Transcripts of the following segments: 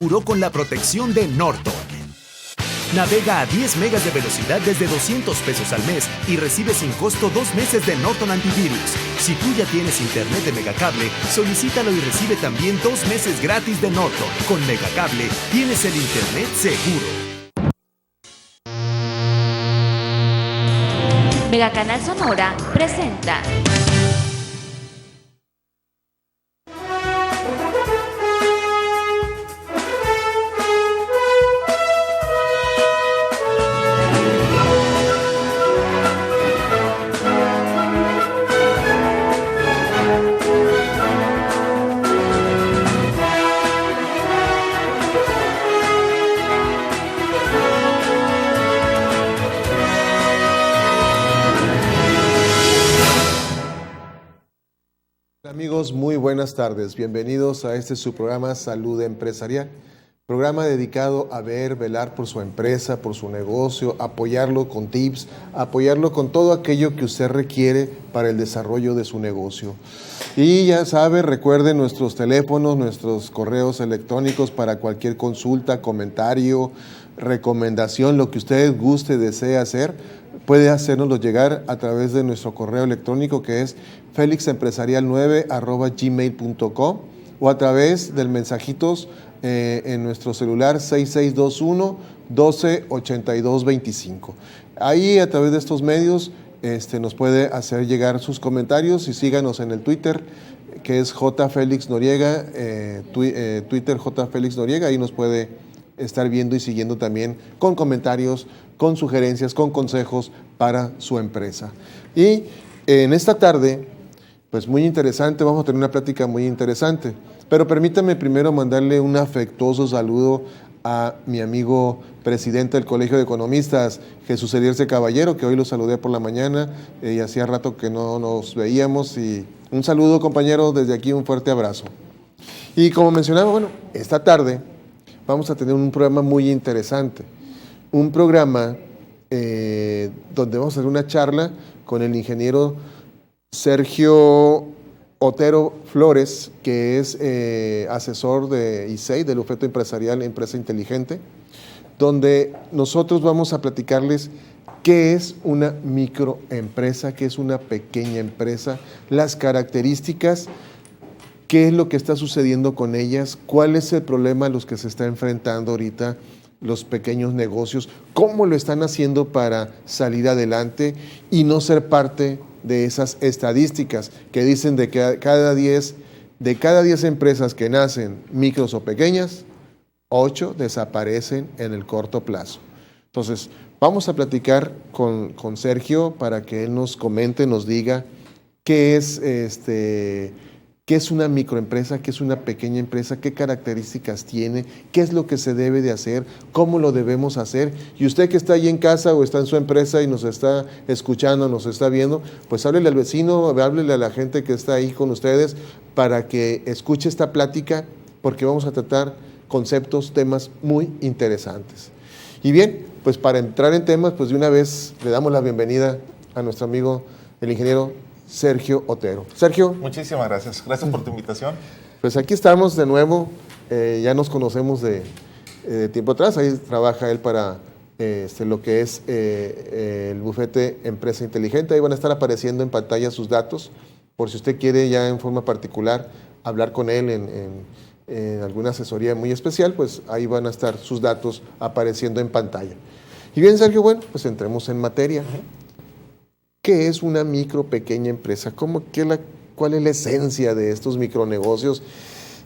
Seguro con la protección de Norton. Navega a 10 megas de velocidad desde 200 pesos al mes y recibe sin costo 2 meses de Norton Antivirus. Si tú ya tienes internet de Megacable, solicítalo y recibe también 2 meses gratis de Norton. Con Megacable tienes el internet seguro. Megacanal Sonora presenta Amigos, muy buenas tardes. Bienvenidos a este su programa Salud Empresarial. Programa dedicado a velar por su empresa, por su negocio, apoyarlo con tips, apoyarlo con todo aquello que usted requiere para el desarrollo de su negocio. Y ya sabe, recuerden nuestros teléfonos, nuestros correos electrónicos para cualquier consulta, comentario, recomendación, lo que usted guste, desee hacer. Puede hacérnoslo llegar a través de nuestro correo electrónico que es felixempresarial9@gmail.com o a través del mensajitos en nuestro celular 6621-128225. Ahí a través de estos medios nos puede hacer llegar sus comentarios y síganos en el Twitter que es jfelixnoriega, Twitter jfelixnoriega, ahí nos puede estar viendo y siguiendo también con comentarios, con sugerencias, con consejos para su empresa. Y en esta tarde, pues muy interesante, vamos a tener una plática muy interesante, pero permítame primero mandarle un afectuoso saludo a mi amigo presidente del Colegio de Economistas, Jesús Elierce Caballero, que hoy lo saludé por la mañana y hacía rato que no nos veíamos, y un saludo, compañero, desde aquí un fuerte abrazo. Y como mencionaba, bueno, esta tarde vamos a tener un programa muy interesante, un programa donde vamos a hacer una charla con el ingeniero Sergio Otero Flores, que es asesor de ISEI, del bufete empresarial Empresa Inteligente, donde nosotros vamos a platicarles qué es una microempresa, qué es una pequeña empresa, las características, qué es lo que está sucediendo con ellas, cuál es el problema a los que se está enfrentando ahorita los pequeños negocios, cómo lo están haciendo para salir adelante y no ser parte de esas estadísticas que dicen de que de cada 10 empresas que nacen micros o pequeñas, 8 desaparecen en el corto plazo. Entonces, vamos a platicar con Sergio para que él nos comente, nos diga qué es ¿qué es una microempresa? ¿Qué es una pequeña empresa? ¿Qué características tiene? ¿Qué es lo que se debe de hacer? ¿Cómo lo debemos hacer? Y usted que está ahí en casa o está en su empresa y nos está escuchando, nos está viendo, pues háblele al vecino, háblele a la gente que está ahí con ustedes para que escuche esta plática, porque vamos a tratar conceptos, temas muy interesantes. Y bien, pues para entrar en temas, pues de una vez le damos la bienvenida a nuestro amigo, el ingeniero Sergio Otero. Sergio. Muchísimas gracias. Gracias por tu invitación. Pues aquí estamos de nuevo. Ya nos conocemos de tiempo atrás. Ahí trabaja él para lo que es el bufete Empresa Inteligente. Ahí van a estar apareciendo en pantalla sus datos, por si usted quiere ya en forma particular hablar con él en alguna asesoría muy especial, pues ahí van a estar sus datos apareciendo en pantalla. Y bien, Sergio, bueno, pues entremos en materia. ¿Qué es una pequeña empresa? ¿Cuál es la esencia de estos micronegocios?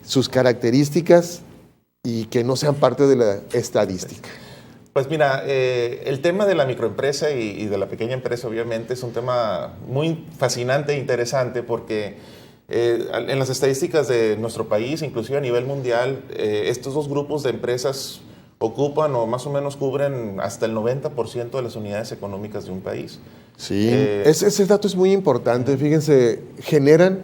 Sus características y que no sean parte de la estadística. Pues mira, el tema de la microempresa y de la pequeña empresa obviamente es un tema muy fascinante e interesante porque en las estadísticas de nuestro país, inclusive a nivel mundial, estos dos grupos de empresas ocupan o más o menos cubren hasta el 90% de las unidades económicas de un país. Sí, ese dato es muy importante. Fíjense, generan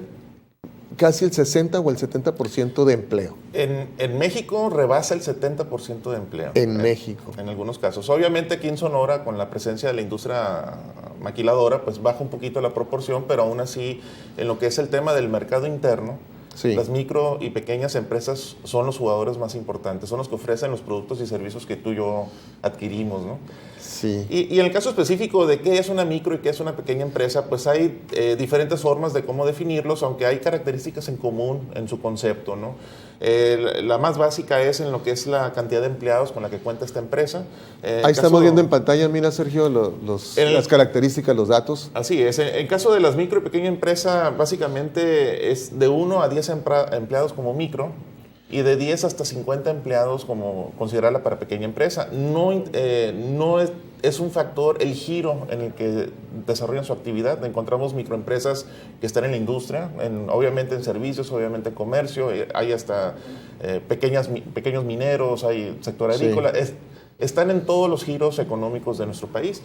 casi el 60 o el 70% de empleo. En México rebasa el 70% de empleo. En México. En algunos casos. Obviamente aquí en Sonora, con la presencia de la industria maquiladora, pues baja un poquito la proporción, pero aún así, en lo que es el tema del mercado interno, Sí. Las micro y pequeñas empresas son los jugadores más importantes, son los que ofrecen los productos y servicios que tú y yo adquirimos, ¿no? Sí. Y en el caso específico de qué es una micro y qué es una pequeña empresa, pues hay diferentes formas de cómo definirlos, aunque hay características en común en su concepto, ¿no? La más básica es en lo que es la cantidad de empleados con la que cuenta esta empresa. Ahí estamos viendo en pantalla, mira Sergio, las características, los datos. Así es. En caso de las micro y pequeña empresa, básicamente es de 1 a 10 empleados como micro, y de 10 hasta 50 empleados como considerarla para pequeña empresa. No es un factor el giro en el que desarrollan su actividad. Encontramos microempresas que están en la industria, obviamente en servicios, obviamente en comercio, hay hasta pequeños mineros, hay sector agrícola. Sí. Están en todos los giros económicos de nuestro país.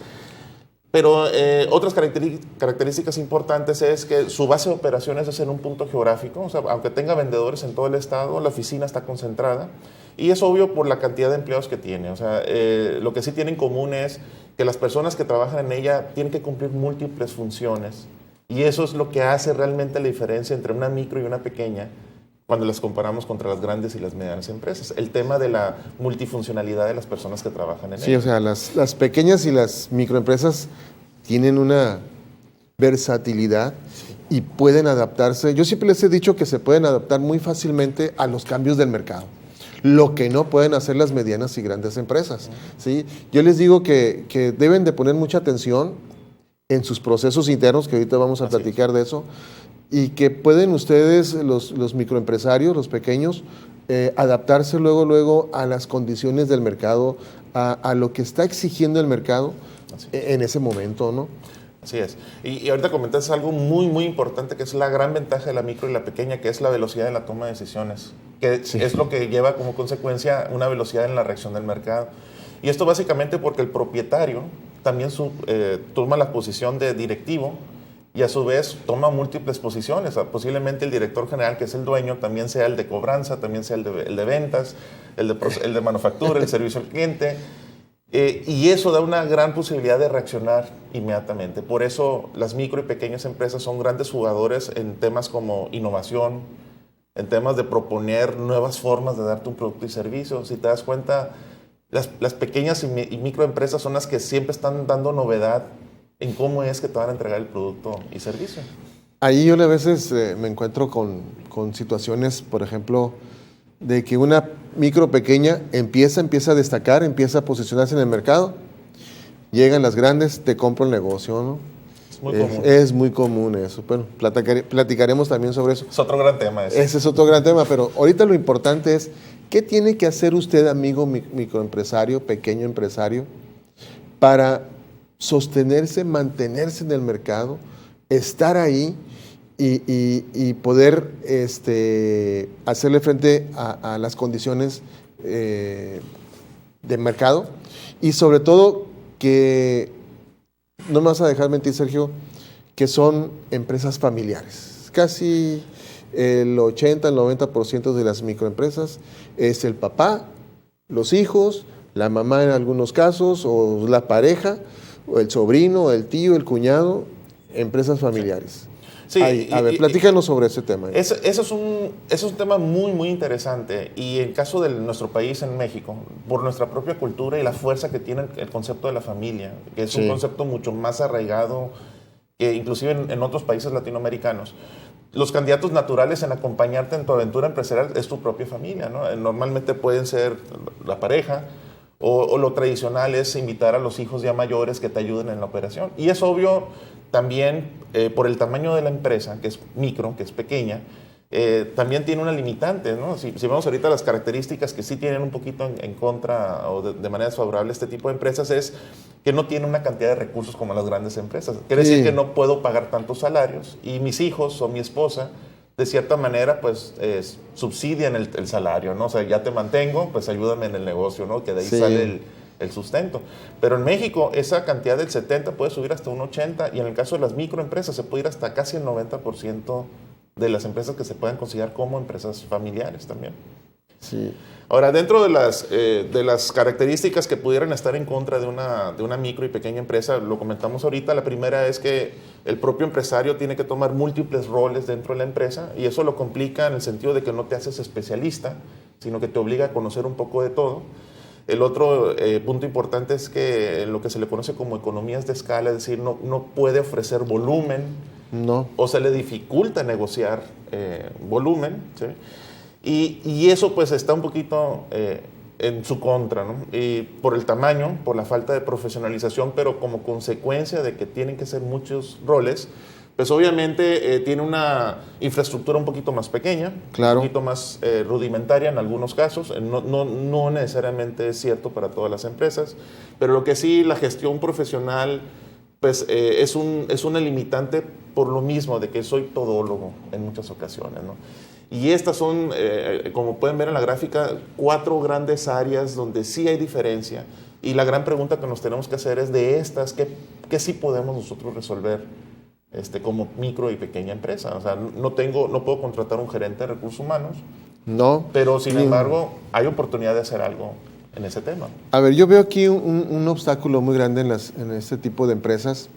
Pero otras características importantes es que su base de operaciones es en un punto geográfico, o sea, aunque tenga vendedores en todo el estado, la oficina está concentrada, y es obvio por la cantidad de empleados que tiene. O sea, lo que sí tiene en común es que las personas que trabajan en ella tienen que cumplir múltiples funciones, y eso es lo que hace realmente la diferencia entre una micro y una pequeña, cuando las comparamos contra las grandes y las medianas empresas. El tema de la multifuncionalidad de las personas que trabajan en ella. Sí, o sea, las pequeñas y las microempresas tienen una versatilidad y pueden adaptarse. Yo siempre les he dicho que se pueden adaptar muy fácilmente a los cambios del mercado, lo que no pueden hacer las medianas y grandes empresas. ¿Sí? Yo les digo que deben de poner mucha atención en sus procesos internos, que ahorita vamos a platicar de eso, y que pueden ustedes, los microempresarios, los pequeños, adaptarse luego a las condiciones del mercado, a lo que está exigiendo el mercado en ese momento, ¿no? Así es. Y ahorita comentaste algo muy, muy importante, que es la gran ventaja de la micro y la pequeña, que es la velocidad en la toma de decisiones, que es lo que lleva como consecuencia una velocidad en la reacción del mercado. Y esto básicamente porque el propietario también toma la posición de directivo, y a su vez toma múltiples posiciones. O sea, posiblemente el director general, que es el dueño, también sea el de cobranza, también sea el de ventas, el de manufactura, el servicio al cliente. Y eso da una gran posibilidad de reaccionar inmediatamente. Por eso las micro y pequeñas empresas son grandes jugadores en temas como innovación, en temas de proponer nuevas formas de darte un producto y servicio. Si te das cuenta, las pequeñas y microempresas son las que siempre están dando novedad en cómo es que te van a entregar el producto y servicio. Ahí yo a veces me encuentro con situaciones, por ejemplo, de que una micro pequeña empieza a destacar, empieza a posicionarse en el mercado, llegan las grandes, te compro el negocio, ¿no? Es muy común. Es muy común eso. Bueno, platicaremos también sobre eso. Es otro gran tema ese. Ese es otro gran tema, pero ahorita lo importante es, ¿qué tiene que hacer usted, amigo microempresario, pequeño empresario, para sostenerse, mantenerse en el mercado, estar ahí y poder hacerle frente a las condiciones de mercado? Y sobre todo que, no me vas a dejar mentir, Sergio, que son empresas familiares. Casi el 80, el 90% de las microempresas es el papá, los hijos, la mamá en algunos casos, o la pareja, o el sobrino, el tío, el cuñado, empresas familiares. Sí, A ver, platícanos sobre ese tema. Eso es un tema muy, muy interesante. Y en caso de nuestro país, en México, por nuestra propia cultura y la fuerza que tiene el concepto de la familia, que es un concepto mucho más arraigado que inclusive en otros países latinoamericanos, los candidatos naturales en acompañarte en tu aventura empresarial es tu propia familia, ¿no? Normalmente pueden ser la pareja, o lo tradicional es invitar a los hijos ya mayores que te ayuden en la operación. Y es obvio también por el tamaño de la empresa, que es micro, que es pequeña, también tiene una limitante, ¿no? Si vemos ahorita las características que sí tienen un poquito en contra o de manera desfavorable este tipo de empresas, es que no tiene una cantidad de recursos como las grandes empresas. Quiere decir que no puedo pagar tantos salarios, y mis hijos o mi esposa, de cierta manera, pues subsidian el salario, ¿no? O sea, ya te mantengo, pues ayúdame en el negocio, ¿no? Que de ahí sale el sustento. Pero en México esa cantidad del 70 puede subir hasta un 80, y en el caso de las microempresas se puede ir hasta casi el 90% de las empresas que se pueden considerar como empresas familiares también. Sí. Ahora, dentro de las características que pudieran estar en contra de una micro y pequeña empresa, lo comentamos ahorita, la primera es que el propio empresario tiene que tomar múltiples roles dentro de la empresa y eso lo complica en el sentido de que no te haces especialista, sino que te obliga a conocer un poco de todo. El otro punto importante es que lo que se le conoce como economías de escala, es decir, no puede ofrecer volumen, No. o se le dificulta negociar volumen, ¿sí? Y eso pues está un poquito en su contra, ¿no? Y por el tamaño, por la falta de profesionalización, pero como consecuencia de que tienen que ser muchos roles, pues obviamente tiene una infraestructura un poquito más pequeña, Claro. un poquito más rudimentaria en algunos casos, no necesariamente es cierto para todas las empresas, pero lo que sí, la gestión profesional pues es una limitante por lo mismo de que soy todólogo en muchas ocasiones, ¿no? Y estas son, como pueden ver en la gráfica, 4 grandes áreas donde sí hay diferencia. Y la gran pregunta que nos tenemos que hacer es de estas, ¿qué sí podemos nosotros resolver como micro y pequeña empresa? O sea, no puedo contratar un gerente de recursos humanos, No. pero sin embargo hay oportunidad de hacer algo en ese tema. A ver, yo veo aquí un obstáculo muy grande en este tipo de empresas,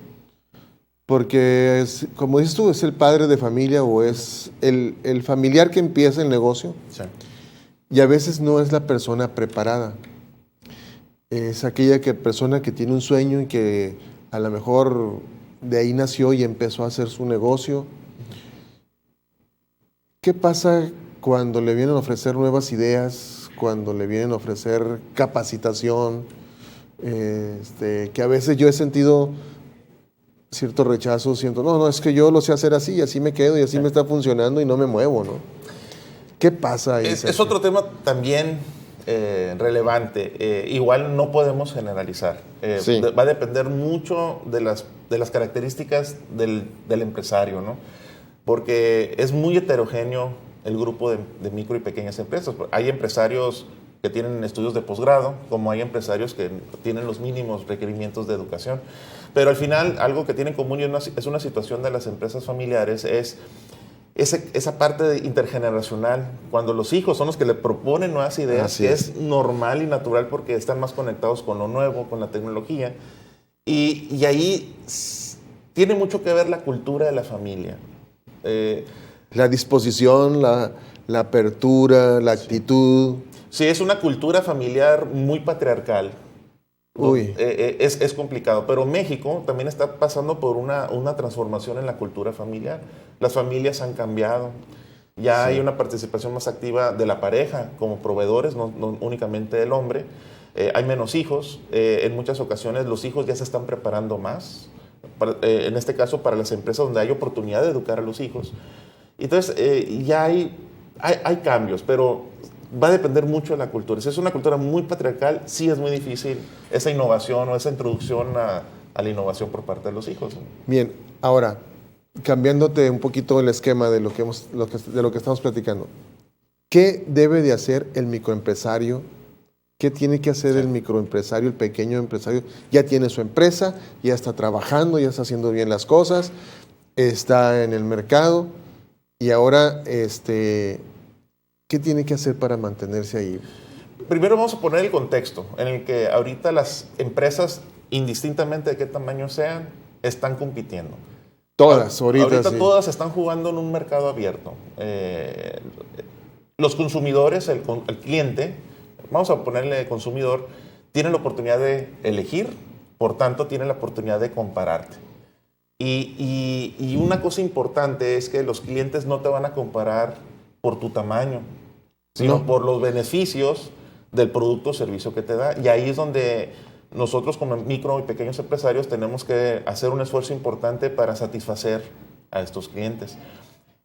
porque, como dices tú, es el padre de familia o es el familiar que empieza el negocio, Sí. y a veces no es la persona preparada. Es aquella persona que tiene un sueño y que a lo mejor de ahí nació y empezó a hacer su negocio. ¿Qué pasa cuando le vienen a ofrecer nuevas ideas, cuando le vienen a ofrecer capacitación? Que a veces yo he sentido cierto rechazo, no, es que yo lo sé hacer así y así me quedo y así me está funcionando y no me muevo, ¿no? ¿Qué pasa ahí? Es otro tema también relevante. Igual no podemos generalizar. Sí. Va a depender mucho de las características del empresario, ¿no? Porque es muy heterogéneo el grupo de micro y pequeñas empresas. Hay empresarios que tienen estudios de posgrado, como hay empresarios que tienen los mínimos requerimientos de educación. Pero al final, algo que tienen en común es una situación de las empresas familiares, es esa parte intergeneracional, cuando los hijos son los que le proponen nuevas ideas, Así que es. es normal y natural porque están más conectados con lo nuevo, con la tecnología. Y ahí tiene mucho que ver la cultura de la familia. La disposición, la apertura, la actitud. Sí, es una cultura familiar muy patriarcal. Uy. Es complicado, pero México también está pasando por una transformación en la cultura familiar. Las familias han cambiado. Ya Sí. hay una participación más activa de la pareja como proveedores, no únicamente del hombre. Hay menos hijos. En muchas ocasiones los hijos ya se están preparando más. En este caso, para las empresas donde hay oportunidad de educar a los hijos. Entonces, ya hay cambios, pero va a depender mucho de la cultura. Si es una cultura muy patriarcal, sí es muy difícil esa innovación o esa introducción a la innovación por parte de los hijos. Bien, ahora, cambiándote un poquito el esquema de lo que estamos platicando. ¿Qué debe de hacer el microempresario? ¿Qué tiene que hacer el microempresario, el pequeño empresario? Ya tiene su empresa, ya está trabajando, ya está haciendo bien las cosas, está en el mercado y ahora, ¿qué tiene que hacer para mantenerse ahí? Primero vamos a poner el contexto en el que ahorita las empresas, indistintamente de qué tamaño sean, están compitiendo. Todas, ahorita sí. Todas están jugando en un mercado abierto. Los consumidores, el cliente, vamos a ponerle consumidor, tiene la oportunidad de elegir, por tanto tiene la oportunidad de compararte. Y una cosa importante es que los clientes no te van a comparar por tu tamaño, sino por los beneficios del producto o servicio que te da. Y ahí es donde nosotros como micro y pequeños empresarios tenemos que hacer un esfuerzo importante para satisfacer a estos clientes.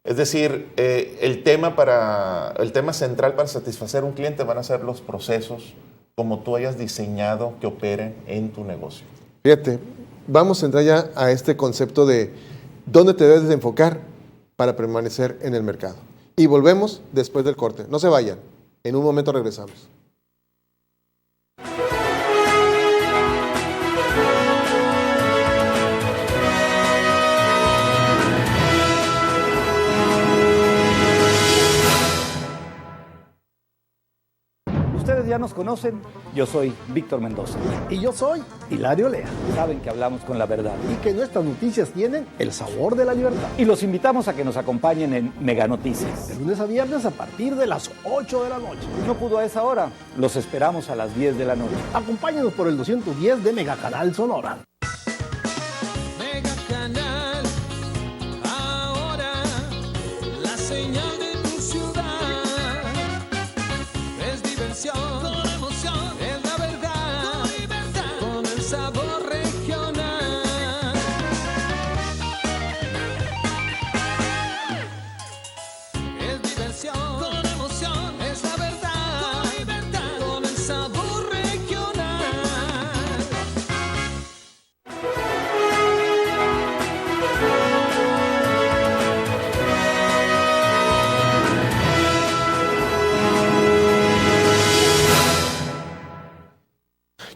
Es decir, el tema central para satisfacer a un cliente van a ser los procesos como tú hayas diseñado que operen en tu negocio. Fíjate, vamos a entrar ya a este concepto de dónde te debes de enfocar para permanecer en el mercado. Y volvemos después del corte. No se vayan. En un momento regresamos. ya nos conocen, yo soy Víctor Mendoza. Y yo soy Hilario Lea. Saben que hablamos con la verdad. Y que nuestras noticias tienen el sabor de la libertad. Y los invitamos a que nos acompañen en Mega Noticias. De lunes a viernes a partir de las 8 de la noche. No pudo a esa hora, los esperamos a las 10 de la noche. Acompáñenos por el 210 de Megacanal Sonora. Megacanal, ahora la señal de tu ciudad. Es diversión, con emoción, es la verdad, con libertad, con el sabor regional. Es diversión, con emoción, es la verdad, con libertad, con el sabor regional.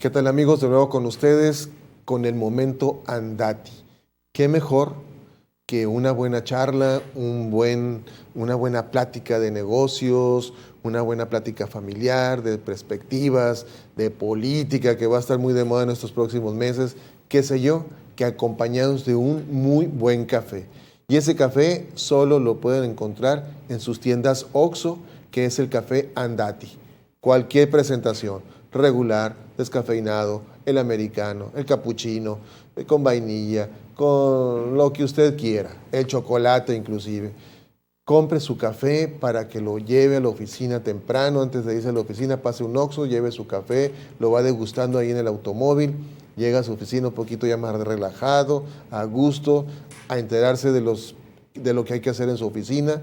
¿Qué tal, amigos? De nuevo con ustedes con el momento Andati. ¿Qué mejor que una buena charla, una buena plática de negocios, una buena plática familiar, de perspectivas, de política, que va a estar muy de moda en estos próximos meses, qué sé yo, que acompañados de un muy buen café. Y ese café solo lo pueden encontrar en sus tiendas OXXO, que es el café Andati. Cualquier presentación, regular, descafeinado, el americano, el capuchino, con vainilla, con lo que usted quiera, el chocolate inclusive. Compre su café para que lo lleve a la oficina temprano, antes de irse a la oficina, pase un OXXO, lleve su café, lo va degustando ahí en el automóvil, llega a su oficina un poquito ya más relajado, a gusto, a enterarse de lo que hay que hacer en su oficina.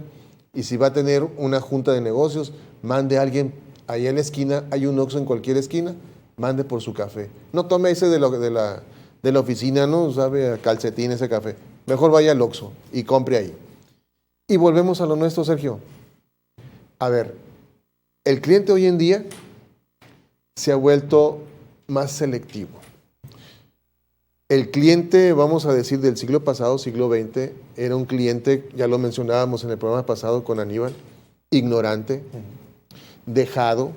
Y si va a tener una junta de negocios, mande a alguien allá en la esquina, hay un OXXO en cualquier esquina, mande por su café. No tome ese de la oficina, no sabe a calcetín ese café. Mejor vaya al OXXO y compre ahí. Y volvemos a lo nuestro, Sergio. A ver, el cliente hoy en día se ha vuelto más selectivo. El cliente, vamos a decir, del siglo pasado, siglo XX, era un cliente, ya lo mencionábamos en el programa pasado con Aníbal, ignorante, dejado,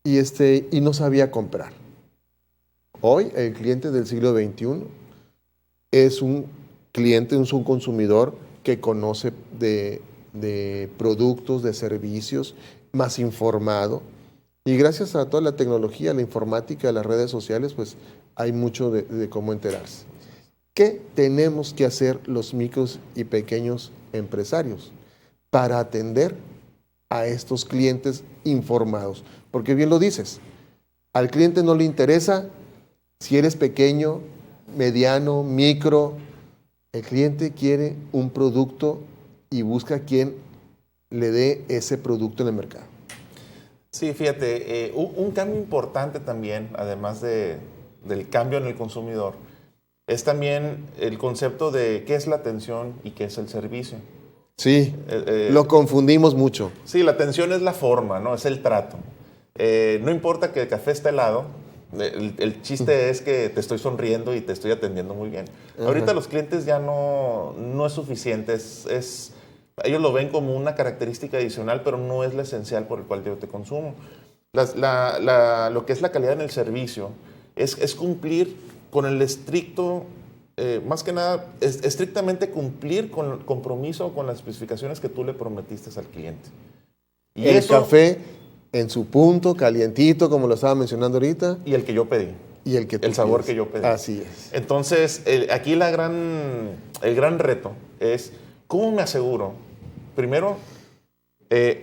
y no sabía comprar. Hoy, el cliente del siglo XXI es un cliente, es un consumidor que conoce de productos, de servicios, más informado. Y gracias a toda la tecnología, la informática, las redes sociales, pues hay mucho de cómo enterarse. ¿Qué tenemos que hacer los micros y pequeños empresarios para atender a estos clientes informados? Porque bien lo dices, al cliente no le interesa si eres pequeño, mediano, micro. El cliente quiere un producto y busca quien le dé ese producto en el mercado. Sí, fíjate, un cambio importante también, además del cambio en el consumidor, es también el concepto de qué es la atención y qué es el servicio. Sí, lo confundimos mucho. Sí, la atención es la forma, ¿no? Es el trato. No importa que el café esté helado, el chiste es que te estoy sonriendo y te estoy atendiendo muy bien. Uh-huh. Ahorita los clientes ya no es suficiente, ellos lo ven como una característica adicional, pero no es la esencial por el cual yo te consumo. Lo que es la calidad en el servicio es cumplir con el estricto, más que nada, estrictamente cumplir con el compromiso, con las especificaciones que tú le prometiste al cliente. Y el café en su punto, calientito, como lo estaba mencionando ahorita. Y el que yo pedí. Y el sabor que yo pedí. Así es. Entonces, aquí el gran reto es cómo me aseguro, primero,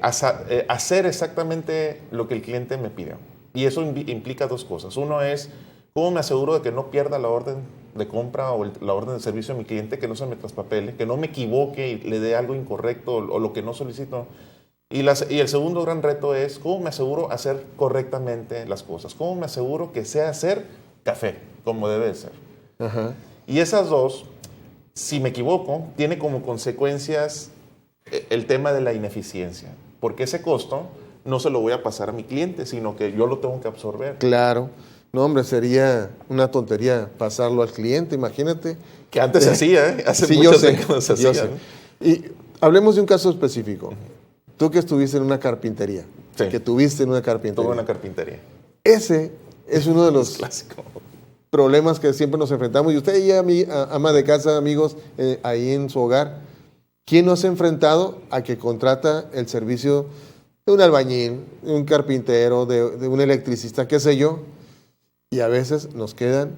hacer exactamente lo que el cliente me pide. Y eso implica dos cosas. Uno es, ¿cómo me aseguro de que no pierda la orden de compra o la orden de servicio a mi cliente, que no se me traspapele, que no me equivoque y le dé algo incorrecto o lo que no solicito? Y el segundo gran reto es, ¿cómo me aseguro hacer correctamente las cosas? ¿Cómo me aseguro que sé hacer café como debe de ser? Ajá. Y esas dos, si me equivoco, tiene como consecuencias el tema de la ineficiencia, porque ese costo no se lo voy a pasar a mi cliente, sino que yo lo tengo que absorber. Claro. No, hombre, sería una tontería pasarlo al cliente, imagínate. Que antes se hacía, ¿eh? Hace sí, muchos años se hacía. Y hablemos de un caso específico. Tú que estuviste en una carpintería, Sí. que tuviste en una carpintería. Tuve una carpintería. Ese es uno de los Clásico. problemas que siempre nos enfrentamos. Y usted ya, ama de casa, amigos, ahí en su hogar, ¿quién no se ha enfrentado a que contrata el servicio de un albañil, de un carpintero, de un electricista, qué sé yo? Y a veces nos quedan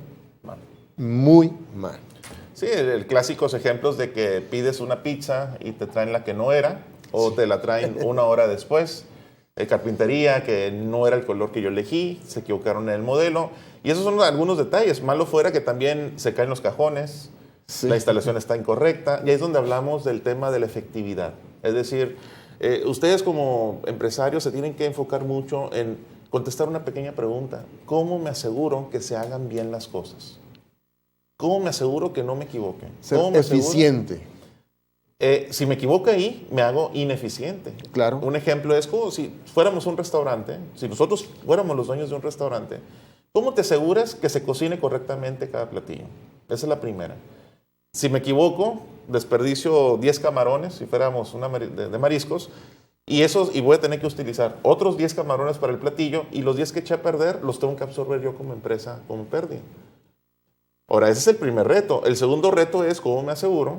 muy mal. Sí, el clásicos ejemplos de que pides una pizza y te traen la que no era, o te la traen una hora después. Carpintería, que no era el color que yo elegí, se equivocaron en el modelo. Y esos son algunos detalles. Malo fuera que también se caen los cajones, Sí. la instalación está incorrecta. Y ahí es donde hablamos del tema de la efectividad. Es decir, ustedes como empresarios se tienen que enfocar mucho en contestar una pequeña pregunta. ¿Cómo me aseguro que se hagan bien las cosas? ¿Cómo me aseguro que no me equivoque? Ser ¿Cómo me aseguro? eficiente. Si me equivoco ahí, me hago ineficiente. Claro. Un ejemplo es como si fuéramos un restaurante, si nosotros fuéramos los dueños de un restaurante, ¿cómo te aseguras que se cocine correctamente cada platillo? Esa es la primera. Si me equivoco, desperdicio 10 camarones, si fuéramos de mariscos, y voy a tener que utilizar otros 10 camarones para el platillo, y los 10 que eché a perder los tengo que absorber yo como empresa, como pérdida. Ahora, ese es el primer reto. El segundo reto es cómo me aseguro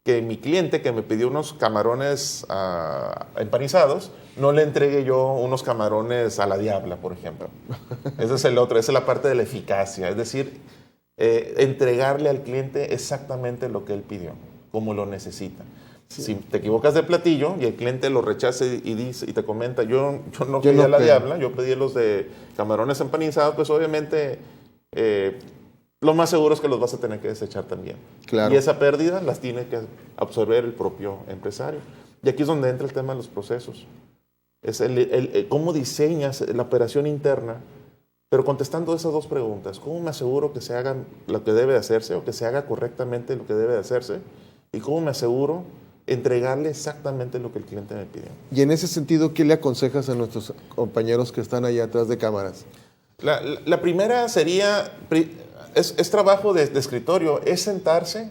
que mi cliente que me pidió unos camarones empanizados, no le entregue yo unos camarones a la diabla, por ejemplo. Ese es el otro, esa es la parte de la eficacia. Es decir, entregarle al cliente exactamente lo que él pidió, como lo necesita. Sí. Si te equivocas de platillo y el cliente lo rechaza y te comenta, yo no pedí a la diabla, yo pedí los de camarones empanizados, pues obviamente lo más seguro es que los vas a tener que desechar también. Claro. Y esa pérdida las tiene que absorber el propio empresario. Y aquí es donde entra el tema de los procesos. Es cómo diseñas la operación interna, pero contestando esas dos preguntas. ¿Cómo me aseguro que se haga lo que debe hacerse o que se haga correctamente lo que debe hacerse? ¿Y cómo me aseguro entregarle exactamente lo que el cliente me pidió? Y en ese sentido, ¿qué le aconsejas a nuestros compañeros que están allá atrás de cámaras? La primera sería... Es trabajo de escritorio, es sentarse.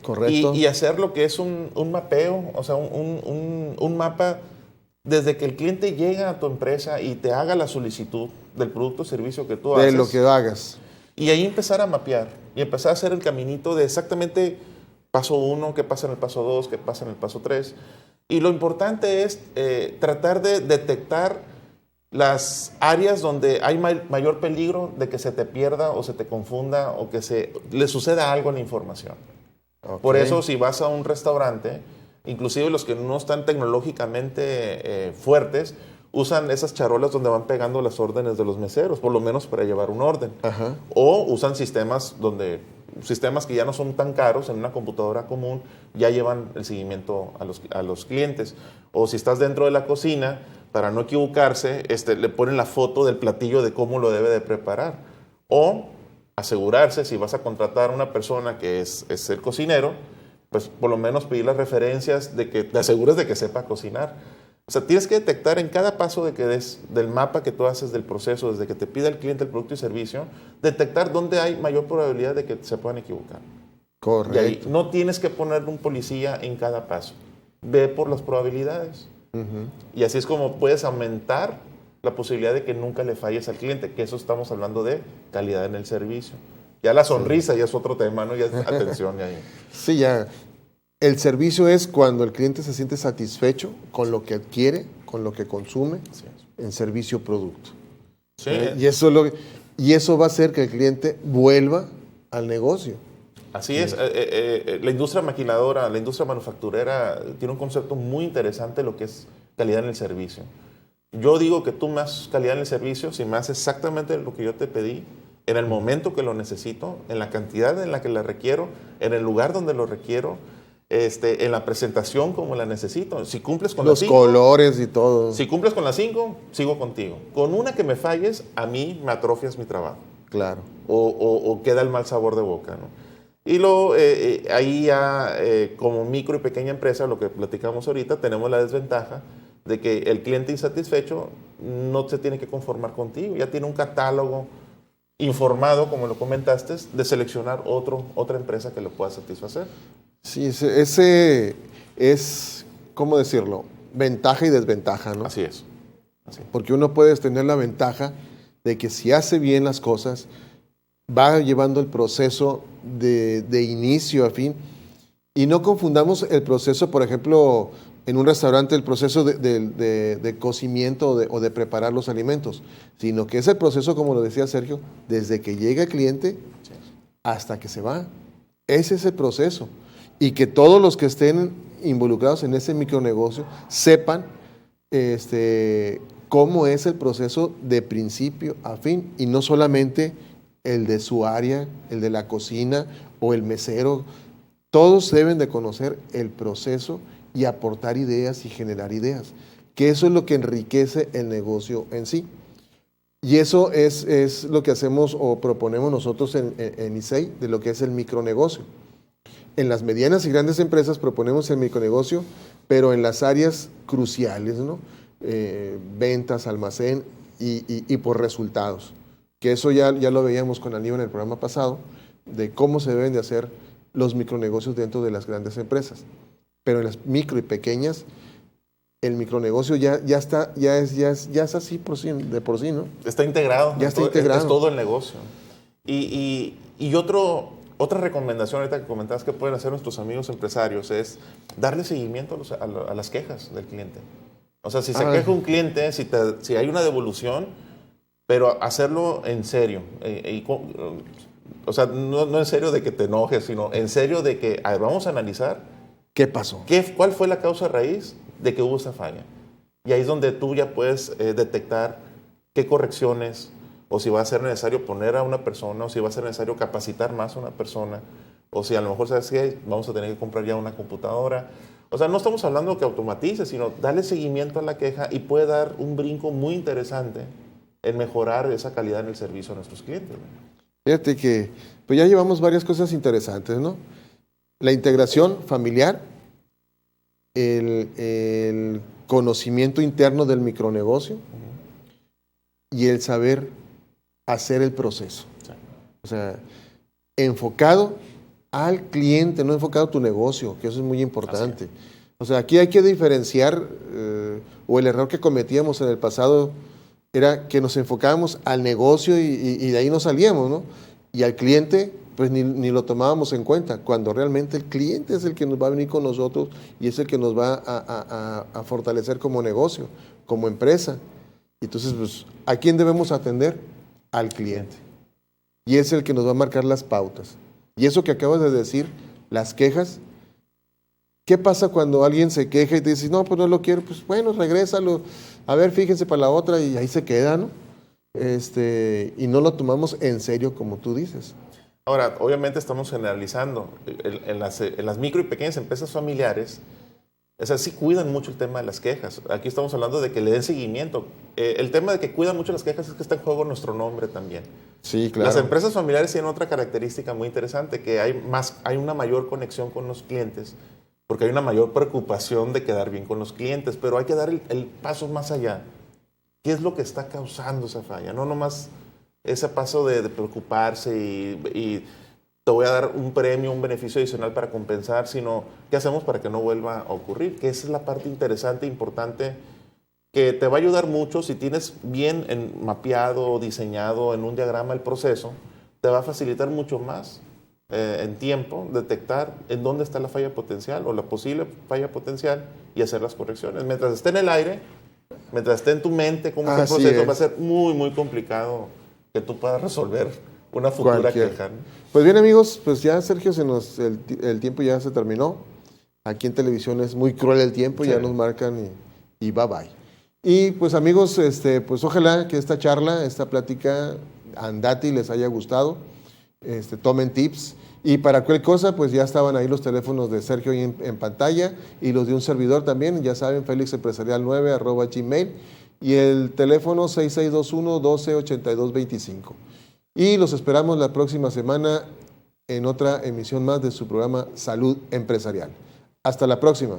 Correcto. Y hacer lo que es un mapeo, o sea, un mapa desde que el cliente llega a tu empresa y te haga la solicitud del producto o servicio que tú haces. De lo que hagas. Y ahí empezar a mapear y empezar a hacer el caminito de exactamente paso 1, qué pasa en el paso 2, qué pasa en el paso 3. Y lo importante es tratar de detectar las áreas donde hay mayor peligro de que se te pierda o se te confunda o que le suceda algo en la información. Okay. Por eso, si vas a un restaurante, inclusive los que no están tecnológicamente fuertes, usan esas charolas donde van pegando las órdenes de los meseros, por lo menos para llevar un orden. Ajá. O usan sistemas que ya no son tan caros, en una computadora común, ya llevan el seguimiento a los clientes. O si estás dentro de la cocina, para no equivocarse, le ponen la foto del platillo de cómo lo debe de preparar. O asegurarse, si vas a contratar a una persona que es el cocinero, pues por lo menos pedir las referencias de que te asegures de que sepa cocinar. O sea, tienes que detectar en cada paso del mapa que tú haces del proceso, desde que te pida el cliente el producto y servicio, detectar dónde hay mayor probabilidad de que se puedan equivocar. Correcto. Y ahí no tienes que poner un policía en cada paso. Ve por las probabilidades. Y así es como puedes aumentar la posibilidad de que nunca le falles al cliente, que eso estamos hablando de calidad en el servicio. Ya la sonrisa ya es otro tema, ¿no? Ya es atención. Ahí. Sí, ya. El servicio es cuando el cliente se siente satisfecho con lo que adquiere, con lo que consume, en servicio producto. Sí. Y eso va a hacer que el cliente vuelva al negocio. Así es. La industria maquiladora, la industria manufacturera tiene un concepto muy interesante de lo que es calidad en el servicio. Yo digo que tú me das calidad en el servicio si me haces exactamente lo que yo te pedí, en el momento que lo necesito, en la cantidad en la que la requiero, en el lugar donde lo requiero, en la presentación como la necesito. Si cumples con los 5, colores y todo. Si cumples con las 5, sigo contigo. Con una que me falles, a mí me atrofias mi trabajo. Claro. O queda el mal sabor de boca, ¿no? Y ahí ya, como micro y pequeña empresa, lo que platicamos ahorita, tenemos la desventaja de que el cliente insatisfecho no se tiene que conformar contigo. Ya tiene un catálogo informado, como lo comentaste, de seleccionar otra empresa que lo pueda satisfacer. Sí, ese es, ¿cómo decirlo? ventaja y desventaja, ¿no? Así es. Porque uno puede tener la ventaja de que si hace bien las cosas, va llevando el proceso de inicio a fin. Y no confundamos el proceso, por ejemplo, en un restaurante, el proceso de cocimiento o de preparar los alimentos, sino que es el proceso, como lo decía Sergio, desde que llega el cliente hasta que se va. Ese es el proceso. Y que todos los que estén involucrados en ese micronegocio sepan cómo es el proceso de principio a fin, y no solamente el de su área, el de la cocina o el mesero. Todos deben de conocer el proceso y aportar ideas y generar ideas, que eso es lo que enriquece el negocio en sí. Y eso es lo que hacemos o proponemos nosotros en ISEI, de lo que es el micronegocio. En las medianas y grandes empresas proponemos el micronegocio, pero en las áreas cruciales, ¿no? Ventas, almacén y por resultados. Que eso ya lo veíamos con Aníbal en el programa pasado, de cómo se deben de hacer los micronegocios dentro de las grandes empresas. Pero en las micro y pequeñas, el micronegocio ya es así de por sí, ¿no? Está integrado. Ya está integrado. Es todo el negocio. Y otra recomendación ahorita que comentabas que pueden hacer nuestros amigos empresarios es darle seguimiento a las quejas del cliente. O sea, si se queja un cliente, si hay una devolución, pero hacerlo en serio. O sea, no en serio de que te enojes, sino en serio de que vamos a analizar ¿qué pasó? ¿Cuál fue la causa raíz de que hubo esa falla? Y ahí es donde tú ya puedes detectar qué correcciones, o si va a ser necesario poner a una persona, o si va a ser necesario capacitar más a una persona, o si a lo mejor sabes que vamos a tener que comprar ya una computadora. O sea, no estamos hablando que automatice, sino darle seguimiento a la queja, y puede dar un brinco muy interesante en mejorar esa calidad en el servicio a nuestros clientes, ¿no? Fíjate que pues ya llevamos varias cosas interesantes, ¿no? La integración familiar, el conocimiento interno del micronegocio y el saber hacer el proceso. O sea, enfocado al cliente, no enfocado a tu negocio, que eso es muy importante. O sea, aquí hay que diferenciar, o el error que cometíamos en el pasado era que nos enfocábamos al negocio y de ahí no salíamos, ¿no? Y al cliente, pues ni lo tomábamos en cuenta, cuando realmente el cliente es el que nos va a venir con nosotros y es el que nos va a fortalecer como negocio, como empresa. Entonces, pues, ¿a quién debemos atender? Al cliente. Y es el que nos va a marcar las pautas. Y eso que acabas de decir, las quejas, ¿qué pasa cuando alguien se queja y te dice, no, pues no lo quiero? Pues bueno, regrésalo. A ver, fíjense para la otra, y ahí se queda, ¿no? Y no lo tomamos en serio, como tú dices. Ahora, obviamente estamos generalizando. En las micro y pequeñas empresas familiares, o sea, sí cuidan mucho el tema de las quejas. Aquí estamos hablando de que le den seguimiento. El tema de que cuidan mucho las quejas es que está en juego nuestro nombre también. Sí, claro. Las empresas familiares tienen otra característica muy interesante, que hay una mayor conexión con los clientes, porque hay una mayor preocupación de quedar bien con los clientes, pero hay que dar el paso más allá. ¿Qué es lo que está causando esa falla? No nomás ese paso de preocuparse y te voy a dar un premio, un beneficio adicional para compensar, sino ¿qué hacemos para que no vuelva a ocurrir? Que esa es la parte interesante e importante que te va a ayudar mucho si tienes bien mapeado, diseñado en un diagrama el proceso, te va a facilitar mucho más en tiempo detectar en dónde está la falla potencial o la posible falla potencial y hacer las correcciones. Mientras esté en el aire, mientras esté en tu mente cómo es el proceso, va a ser muy, muy complicado que tú puedas resolver una futura queja, ¿no? Pues bien, amigos, pues ya, Sergio, el tiempo ya se terminó. Aquí en televisión es muy cruel el tiempo, sí. Ya nos marcan y bye bye. Y pues, amigos, pues ojalá que esta charla, esta plática Andati les haya gustado. Tomen tips. Y para cualquier cosa, pues ya estaban ahí los teléfonos de Sergio en pantalla y los de un servidor también. Ya saben, felixempresarial9@gmail y el teléfono 6621-128225. Y los esperamos la próxima semana en otra emisión más de su programa Salud Empresarial. Hasta la próxima.